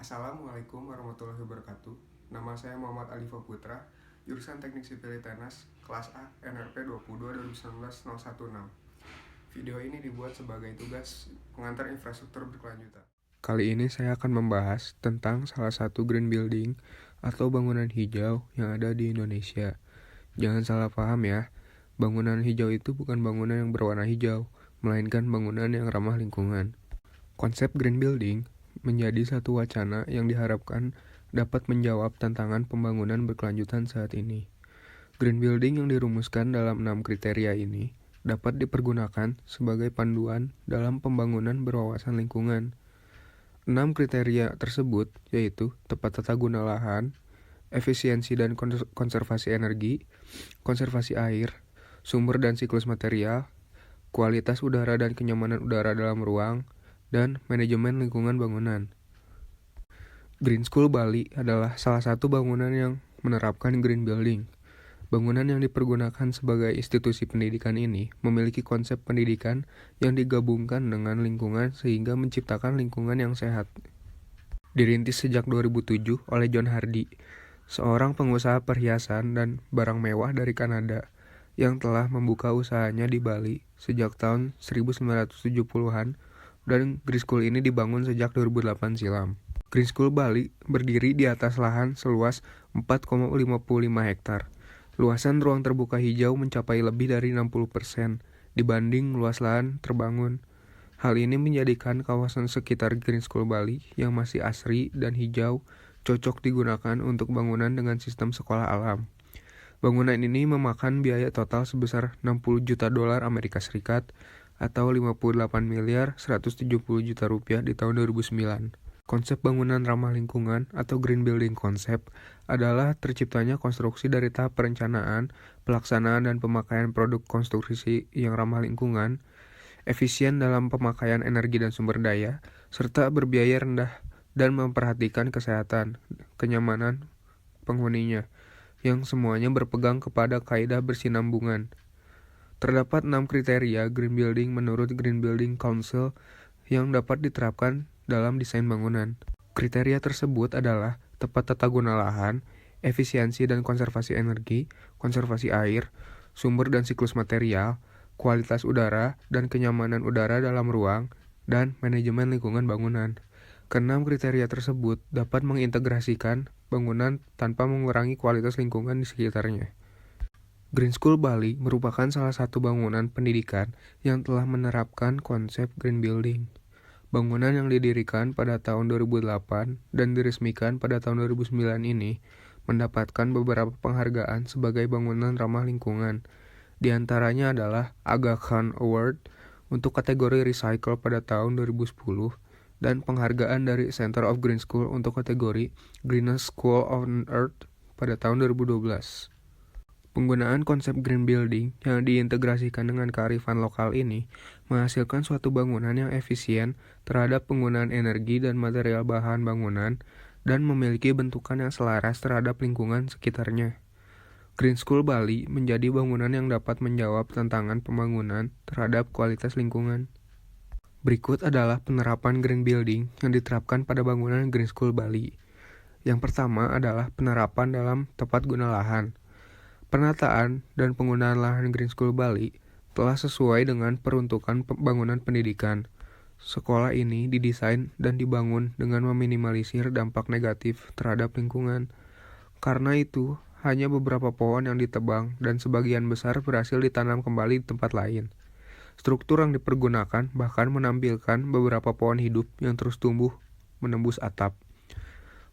Assalamualaikum warahmatullahi wabarakatuh. Nama saya Muhammad Alifa Putra, jurusan Teknik Sipil ITENAS, kelas A, NRP 22 2019 016. Video ini dibuat sebagai tugas pengantar infrastruktur berkelanjutan. Kali ini saya akan membahas tentang salah satu green building atau bangunan hijau yang ada di Indonesia. Jangan salah paham ya, bangunan hijau itu bukan bangunan yang berwarna hijau, melainkan bangunan yang ramah lingkungan. Konsep green building menjadi satu wacana yang diharapkan dapat menjawab tantangan pembangunan berkelanjutan saat ini. Green building yang dirumuskan dalam 6 kriteria ini dapat dipergunakan sebagai panduan dalam pembangunan berwawasan lingkungan. 6 kriteria tersebut yaitu tepat tata guna lahan, efisiensi dan konservasi energi, konservasi air, sumber dan siklus material, kualitas udara dan kenyamanan udara dalam ruang, dan manajemen lingkungan bangunan. Green School Bali adalah salah satu bangunan yang menerapkan green building. Bangunan yang dipergunakan sebagai institusi pendidikan ini memiliki konsep pendidikan yang digabungkan dengan lingkungan sehingga menciptakan lingkungan yang sehat. Dirintis sejak 2007 oleh John Hardy, seorang pengusaha perhiasan dan barang mewah dari Kanada yang telah membuka usahanya di Bali sejak tahun 1970-an. Dan Green School ini dibangun sejak 2008 silam. Green School Bali berdiri di atas lahan seluas 4,55 hektar. Luasan ruang terbuka hijau mencapai lebih dari 60% dibanding luas lahan terbangun. Hal ini menjadikan kawasan sekitar Green School Bali yang masih asri dan hijau cocok digunakan untuk bangunan dengan sistem sekolah alam. Bangunan ini memakan biaya total sebesar $60 juta Amerika Serikat atau 58 miliar 170 juta rupiah di tahun 2009. Konsep bangunan ramah lingkungan atau green building konsep adalah terciptanya konstruksi dari tahap perencanaan, pelaksanaan dan pemakaian produk konstruksi yang ramah lingkungan, efisien dalam pemakaian energi dan sumber daya, serta berbiaya rendah dan memperhatikan kesehatan, kenyamanan penghuninya, yang semuanya berpegang kepada kaidah bersinambungan. Terdapat 6 kriteria green building menurut Green Building Council yang dapat diterapkan dalam desain bangunan. Kriteria tersebut adalah tepat tata guna lahan, efisiensi dan konservasi energi, konservasi air, sumber dan siklus material, kualitas udara dan kenyamanan udara dalam ruang, dan manajemen lingkungan bangunan. Keenam kriteria tersebut dapat mengintegrasikan bangunan tanpa mengurangi kualitas lingkungan di sekitarnya. Green School Bali merupakan salah satu bangunan pendidikan yang telah menerapkan konsep green building. Bangunan yang didirikan pada tahun 2008 dan diresmikan pada tahun 2009 ini mendapatkan beberapa penghargaan sebagai bangunan ramah lingkungan. Di antaranya adalah Aga Khan Award untuk kategori recycle pada tahun 2010 dan penghargaan dari Center of Green School untuk kategori Greenest School on Earth pada tahun 2012. Penggunaan konsep green building yang diintegrasikan dengan kearifan lokal ini menghasilkan suatu bangunan yang efisien terhadap penggunaan energi dan material bahan bangunan dan memiliki bentukan yang selaras terhadap lingkungan sekitarnya. Green School Bali menjadi bangunan yang dapat menjawab tantangan pembangunan terhadap kualitas lingkungan. Berikut adalah penerapan green building yang diterapkan pada bangunan Green School Bali. Yang pertama adalah penerapan dalam tepat guna lahan. Penataan dan penggunaan lahan Green School Bali telah sesuai dengan peruntukan bangunan pendidikan. Sekolah ini didesain dan dibangun dengan meminimalisir dampak negatif terhadap lingkungan. Karena itu, hanya beberapa pohon yang ditebang dan sebagian besar berhasil ditanam kembali di tempat lain. Struktur yang dipergunakan bahkan menampilkan beberapa pohon hidup yang terus tumbuh menembus atap.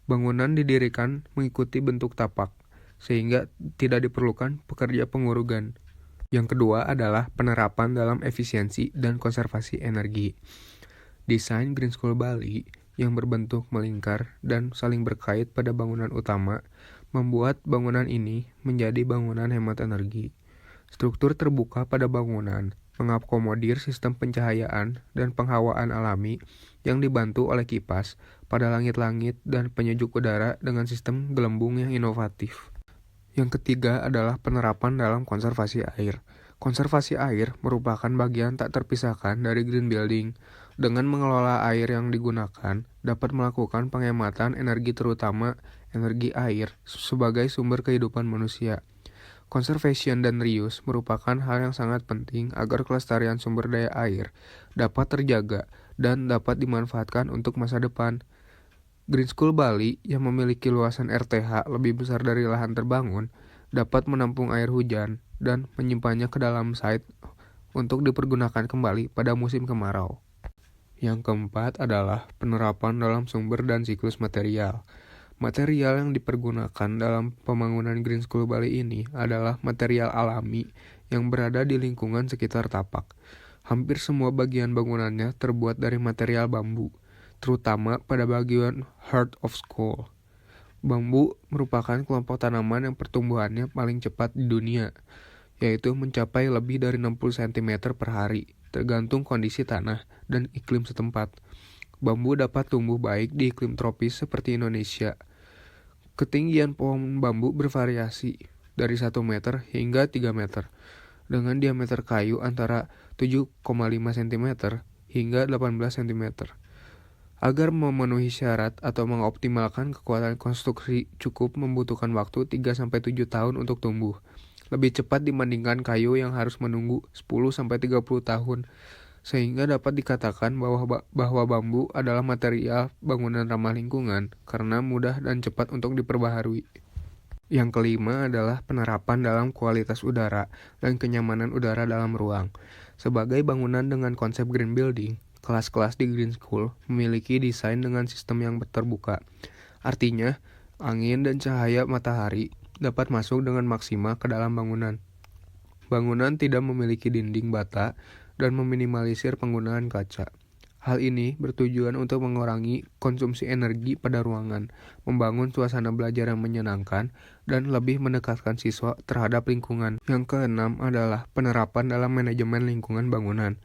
Bangunan didirikan mengikuti bentuk tapak, sehingga tidak diperlukan pekerja pengurugan. Yang kedua adalah penerapan dalam efisiensi dan konservasi energi. Desain Green School Bali yang berbentuk melingkar dan saling berkait pada bangunan utama membuat bangunan ini menjadi bangunan hemat energi. Struktur terbuka pada bangunan mengakomodir sistem pencahayaan dan penghawaan alami yang dibantu oleh kipas pada langit-langit dan penyejuk udara dengan sistem gelembung yang inovatif. Yang ketiga adalah penerapan dalam konservasi air. Konservasi air merupakan bagian tak terpisahkan dari green building. Dengan mengelola air yang digunakan, dapat melakukan penghematan energi terutama energi air sebagai sumber kehidupan manusia. Conservation dan reuse merupakan hal yang sangat penting agar kelestarian sumber daya air dapat terjaga dan dapat dimanfaatkan untuk masa depan. Green School Bali yang memiliki luasan RTH lebih besar dari lahan terbangun dapat menampung air hujan dan menyimpannya ke dalam site untuk dipergunakan kembali pada musim kemarau. Yang keempat adalah penerapan dalam sumber dan siklus material. Material yang dipergunakan dalam pembangunan Green School Bali ini adalah material alami yang berada di lingkungan sekitar tapak. Hampir semua bagian bangunannya terbuat dari material bambu, terutama pada bagian Heart of School. Bambu merupakan kelompok tanaman yang pertumbuhannya paling cepat di dunia, yaitu mencapai lebih dari 60 cm per hari, tergantung kondisi tanah dan iklim setempat. Bambu dapat tumbuh baik di iklim tropis seperti Indonesia. Ketinggian pohon bambu bervariasi dari 1 meter hingga 3 meter, dengan diameter kayu antara 7,5 cm hingga 18 cm. Agar memenuhi syarat atau mengoptimalkan kekuatan konstruksi cukup membutuhkan waktu 3-7 tahun untuk tumbuh. Lebih cepat dibandingkan kayu yang harus menunggu 10-30 tahun, sehingga dapat dikatakan bahwa bambu adalah material bangunan ramah lingkungan karena mudah dan cepat untuk diperbaharui. Yang kelima adalah penerapan dalam kualitas udara dan kenyamanan udara dalam ruang. Sebagai bangunan dengan konsep green building, kelas-kelas di Green School memiliki desain dengan sistem yang terbuka. Artinya, angin dan cahaya matahari dapat masuk dengan maksimal ke dalam bangunan. Bangunan tidak memiliki dinding bata dan meminimalisir penggunaan kaca. Hal ini bertujuan untuk mengurangi konsumsi energi pada ruangan, membangun suasana belajar yang menyenangkan, dan lebih mendekatkan siswa terhadap lingkungan. Yang keenam adalah penerapan dalam manajemen lingkungan bangunan.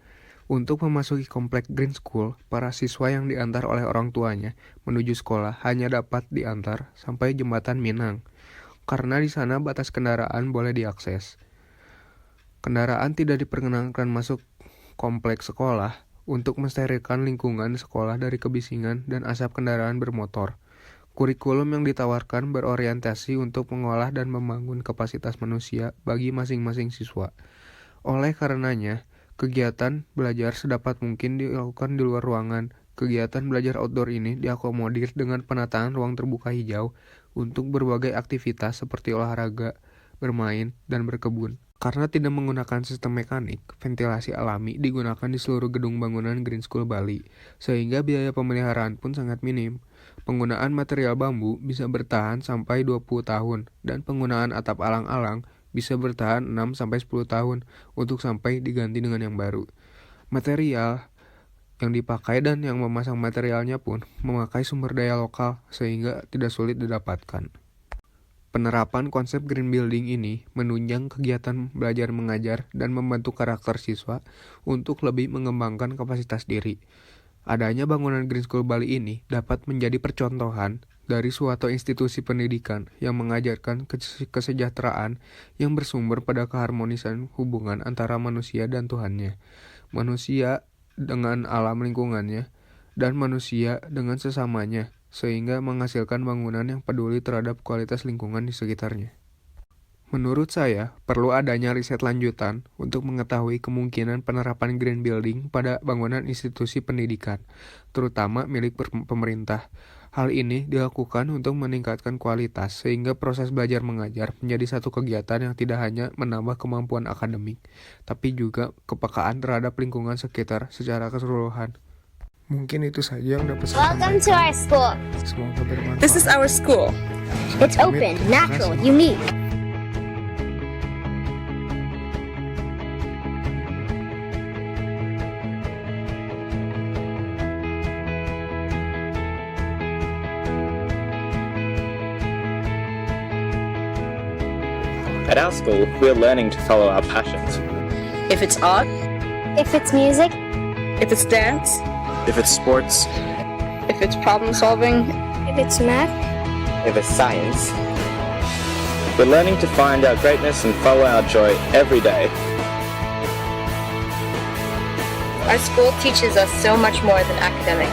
Untuk memasuki komplek Green School, para siswa yang diantar oleh orang tuanya menuju sekolah hanya dapat diantar sampai jembatan Minang, karena di sana batas kendaraan boleh diakses. Kendaraan tidak diperkenankan masuk kompleks sekolah untuk mensterilkan lingkungan sekolah dari kebisingan dan asap kendaraan bermotor. Kurikulum yang ditawarkan berorientasi untuk mengolah dan membangun kapasitas manusia bagi masing-masing siswa. Oleh karenanya, kegiatan belajar sedapat mungkin dilakukan di luar ruangan. Kegiatan belajar outdoor ini diakomodir dengan penataan ruang terbuka hijau untuk berbagai aktivitas seperti olahraga, bermain, dan berkebun. Karena tidak menggunakan sistem mekanik, ventilasi alami digunakan di seluruh gedung bangunan Green School Bali, sehingga biaya pemeliharaan pun sangat minim. Penggunaan material bambu bisa bertahan sampai 20 tahun, dan penggunaan atap alang-alang bisa bertahan 6-10 tahun untuk sampai diganti dengan yang baru. Material yang dipakai dan yang memasang materialnya pun memakai sumber daya lokal sehingga tidak sulit didapatkan. Penerapan konsep green building ini menunjang kegiatan belajar mengajar dan membentuk karakter siswa untuk lebih mengembangkan kapasitas diri. Adanya bangunan Green School Bali ini dapat menjadi percontohan dari suatu institusi pendidikan yang mengajarkan kesejahteraan yang bersumber pada keharmonisan hubungan antara manusia dan Tuhannya, manusia dengan alam lingkungannya, dan manusia dengan sesamanya, sehingga menghasilkan bangunan yang peduli terhadap kualitas lingkungan di sekitarnya. Menurut saya, perlu adanya riset lanjutan untuk mengetahui kemungkinan penerapan green building pada bangunan institusi pendidikan, terutama milik pemerintah. Hal ini dilakukan untuk meningkatkan kualitas sehingga proses belajar mengajar menjadi satu kegiatan yang tidak hanya menambah kemampuan akademik, tapi juga kepekaan terhadap lingkungan sekitar secara keseluruhan. Mungkin itu saja yang dapat saya Welcome to our school. Semoga bermanfaat. This is our school. It's open, natural, unique. At our school, we're learning to follow our passions. If it's art, If it's music, if it's dance, If it's sports, if it's problem solving, if it's math, if it's science, we're learning to find our greatness and follow our joy every day. Our school teaches us so much more than academics.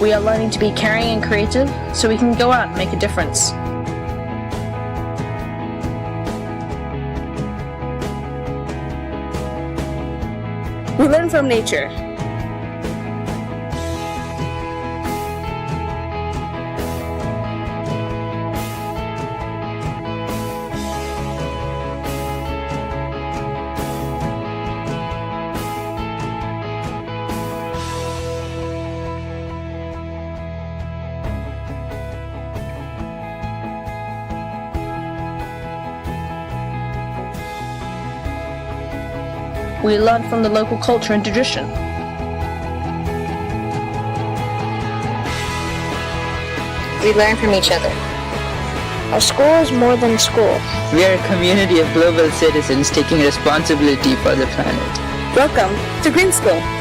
We are learning to be caring and creative so we can go out and make a difference. We learn from nature. We learn from the local culture and tradition. We learn from each other. Our school is more than a school. We are a community of global citizens taking responsibility for the planet. Welcome to Green School.